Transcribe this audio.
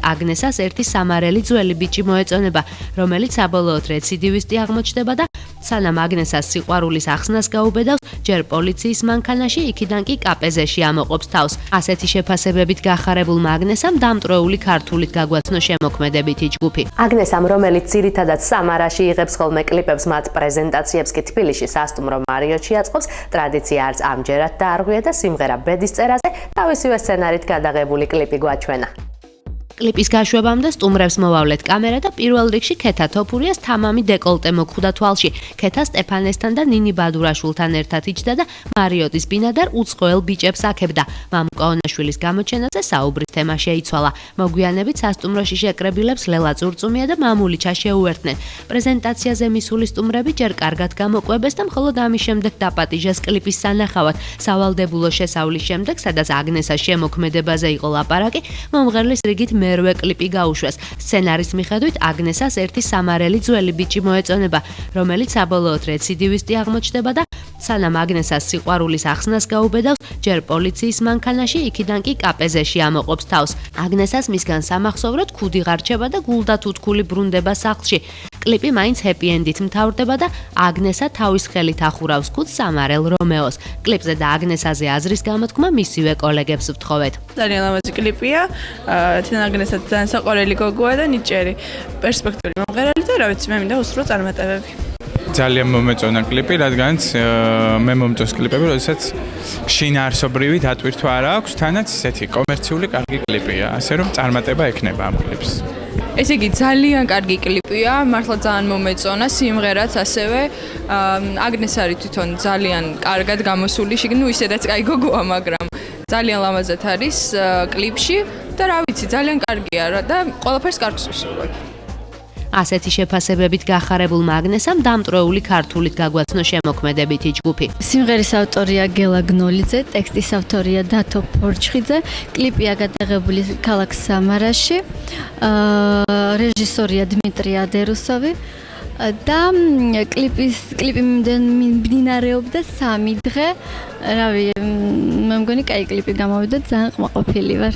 აგნესას ერთი სამარელი ძველი ბიჭი მოეწონება, რომელიც საბოლოოდ რეციდივისტი აღმოჩნდება და სანამ აგნესას სიყვარულის ახსნას გაუბედავს, ჯერ პოლიციის მანქანაში, იქიდან კი კაპეზეში ამოყობს თავს. ასეთი შეფასებებით გახარებულმა აგნესამ დამტვრეული ქართულით გაგვაცნო შემოქმედებითი ჯგუფი. აგნესამ, რომელიც ძირითადად სამარაში იღებს ხოლმე კლიპებს, მათ პრეზენტაციებს კი თბილისში სასტუმრო მარიოტში აწყობს, ტრადიცია არც ამჯერად დაარღვია და სიმღერა ბედის წერაზე თავისივე სცენარით გადაღებული კლიპი გვაჩვენა. კლიპის გაშვებამდე სტუმრებს მოვავლეთ კამერა და პირველ რიგში ქეთა თოფურიას თამამი დეკოლტე მოხვდა თვალში. ქეთა სტეფანესთან და ნინი ბადურაშვილთან ერთად იჯდა და მარიოტის ბინადარ უცხოელ ბიჭებს აქებდა. მამუკა კაონაშვილის გამოჩენაზე საუბრის თემა შეიცვალა. მოგვიანებით სასტუმროში შეკრებილებს ლელა წურწუმია და მამულიჩა შეუერთდნენ. პრეზენტაციაზე მისული სტუმრები ჯერ კარგად გამოყვებეს და მხოლოდ ამის შემდეგ დაპატიჟეს კლიპის სანახავად. სავალდებულო შესავლის შემდეგ, სადაც აგნესას შემოქმედებაზე იყო ლაპარაკი, მომღერლის რიგით მერვე კლიპი გაუშვეს. სცენარის მიხედვით აგნესას ერთი სამარელი ძველი ბიჭი მოეწონება, რომელიც საბოლოოდ რეციდივისტი აღმოჩნდება და სანამ აგნესას სიყვარულის ახსნას გაუბედავს, ჯერ პოლიციის მანქანაში, იქიდან კი კაპეზეში ამოყობს თავს. აგნესას მისგან სამახსოვროდ ქუდი ღარჩება და გულდათუთქული ბრუნდება სახლში. კლიპი მაინც ჰეპი-ენდით მთავრდება და აგნესა თავის ხელით ახურავს ქუდს სამარელ რომეოს. კლიპზე და აგნესაზე აზრის გამოთქმა მისივე კოლეგებს ვთხოვეთ. ძალიან ლამაზი კლიპია. თან აგნესაც ძალიან საყვარელი გოგოა და ნიჭიერი პერსპექტიული მომღერალი და რა ვიცი, მე მინდა უსრო წარმატებები. ძალიან მომეწონა კლიპი, რადგანაც მე მომწონს კლიპები, როდესაც შინაარსობრივი დატვირთვა არ აქვს, თანაც ისეთი კომერციული კარგი კლიპია, ასე რომ წარმატება ექნება ამ კლიპს. ესე იგი, ძალიან კარგი კლიპია, მართლა ძალიან მომეწონა, სიმღერაც ასევე აგნეს არის თვითონ ძალიან კარგად გამოსული, შიგნით ისედაც კაი გოგოა, მაგრამ ძალიან ლამაზად არის კლიპში და რა ვიცი, ძალიან კარგია და ყველაფერს კარგს უსურვებ. ასეთი შეფასებებით გახარებულმა აგნესამ დამტვრეული ქართულით გაგვაცნო შემოქმედებითი ჯგუფი. სიმღერის ავტორია გელა გნოლიძე, ტექსტის ავტორია დათო ფორჩხიძე, კლიპია გადაღებული ქალაქ სამარაში, რეჟისორია დმიტრი ადერუსოვი და კლიპი მიმდინარეობდა 3 დღე. რავი, მე მგონი კაი კლიპი გამოვიდა, ძალიან ყმაყოფილი ვარ.